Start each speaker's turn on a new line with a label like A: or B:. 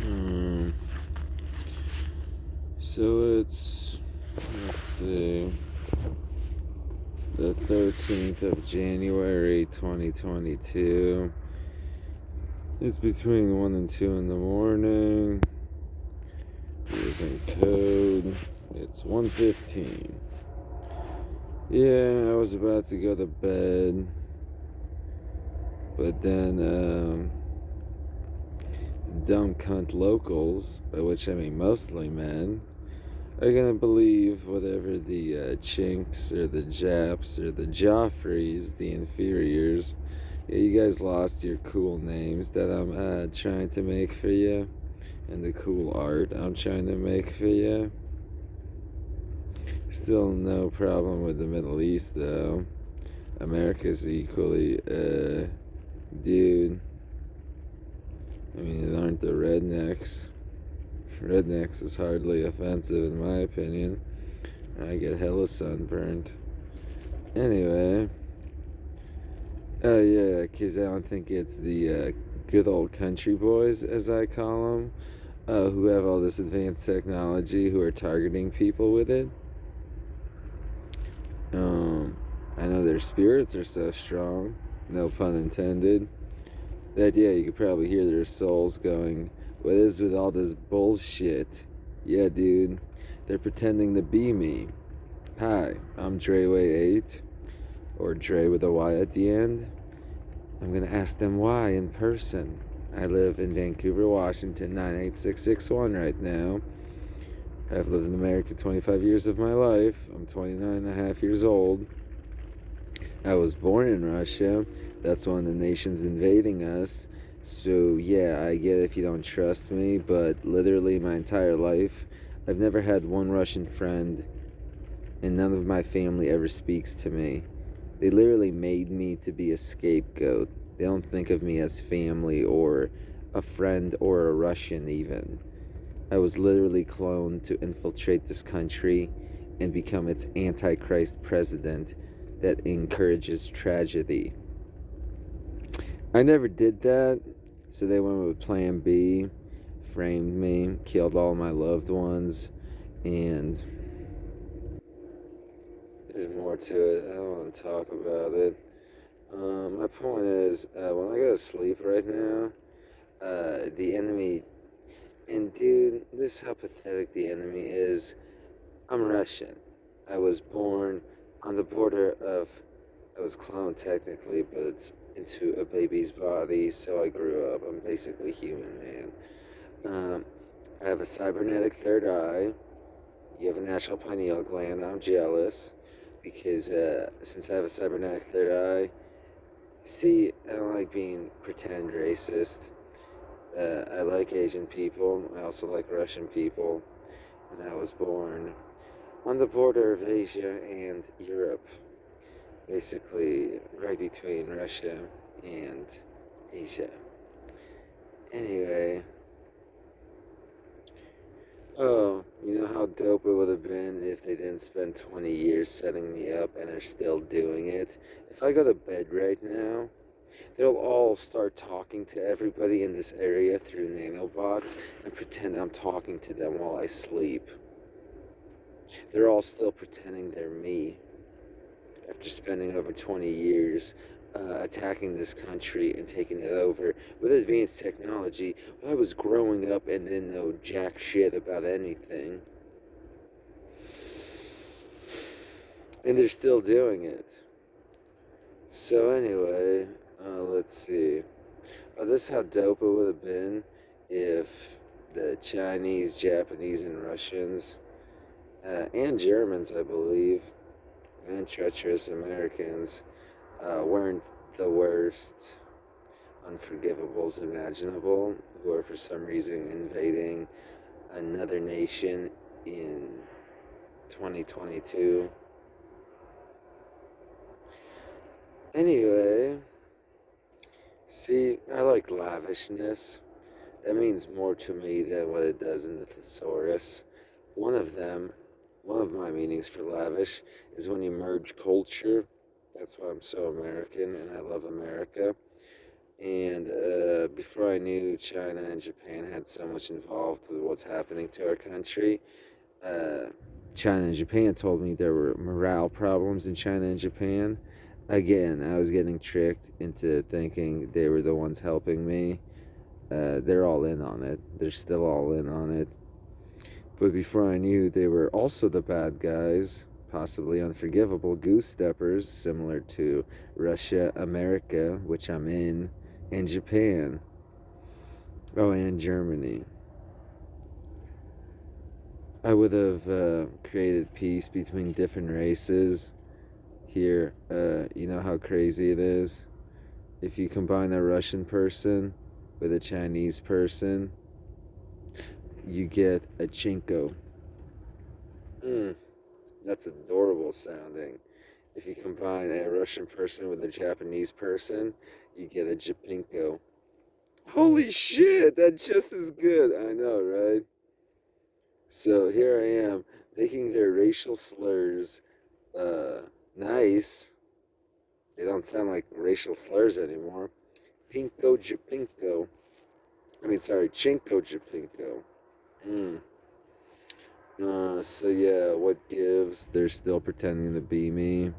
A: Hmm. So let's see, the 13th of January 2022. It's between 1 and 2 in the morning. Using code. It's 1:15. Yeah, I was about to go to bed. But then, the dumb cunt locals, by which I mean mostly men, are gonna believe whatever the Chinks or the Japs or the Joffreys, the inferiors. Yeah, you guys lost your cool names that I'm trying to make for you, and the cool art I'm trying to make for you. Still no problem with the Middle East though. America's equally, dude. I mean, it aren't the rednecks. Rednecks is hardly offensive in my opinion. I get hella sunburned. Anyway, oh yeah, because I don't think it's the good old country boys, as I call them, who have all this advanced technology, who are targeting people with it. I know their spirits are so strong, no pun intended, that yeah, you could probably hear their souls going, "What is with all this bullshit? Yeah, dude, they're pretending to be me. Hi, I'm Dreyway8, or Dre with a Y at the end. I'm gonna ask them why in person. I live in Vancouver, Washington, 98661 right now. I've lived in America 25 years of my life. I'm 29 and a half years old. I was born in Russia. That's one of the nations invading us. So, yeah, I get if you don't trust me, but literally my entire life, I've never had one Russian friend, and none of my family ever speaks to me. They literally made me to be a scapegoat. They don't think of me as family or a friend or a Russian, even. I was literally cloned to infiltrate this country and become its antichrist president that encourages tragedy. I never did that, so they went with Plan B, framed me, killed all my loved ones, and there's more to it. I don't want to talk about it. My point is, when I go to sleep right now, the enemy, and dude, this is how pathetic the enemy is. I'm Russian. I was born on the border of, I was cloned technically, but it's into a baby's body, so I grew up. I'm basically human, man. Um, I have a cybernetic third eye. You have a natural pineal gland. I'm jealous because since I have a cybernetic third eye, see, I don't like being pretend racist. I like Asian people. I also like Russian people. And I was born on the border of Asia and Europe. Basically, right between Russia and Asia. Anyway, oh, you know how dope it would have been if they didn't spend 20 years setting me up and are still doing it? If I go to bed right now, they'll all start talking to everybody in this area through nanobots and pretend I'm talking to them while I sleep. They're all still pretending they're me after spending over 20 years attacking this country and taking it over with advanced technology. When I was growing up and didn't know jack shit about anything. And they're still doing it. So anyway, let's see. This is how dope it would have been if the Chinese, Japanese, and Russians, and Germans, I believe, and treacherous Americans weren't the worst unforgivables imaginable, who are for some reason invading another nation in 2022. Anyway, see, I like lavishness. That means more to me than what it does in the thesaurus. One of them, one of my meanings for lavish, is when you merge culture. That's why I'm so American and I love America. And before I knew China and Japan had so much involved with what's happening to our country, uh, China and Japan told me there were morale problems in China and Japan. Again, I was getting tricked into thinking they were the ones helping me. They're all in on it. They're still all in on it. But before I knew, they were also the bad guys, possibly unforgivable goose steppers, similar to Russia, America, which I'm in, and Japan. Oh, and Germany. I would have created peace between different races here. You know how crazy it is? If you combine a Russian person with a Chinese person, you get a Chinko. That's adorable sounding. If you combine a Russian person with a Japanese person, you get a Japinko. Holy shit, that's just as good. I know, right? So here I am making their racial slurs nice. They don't sound like racial slurs anymore. Pinko Japinko. Sorry, Chinko Japinko. Mm. So yeah, what gives? They're still pretending to be me.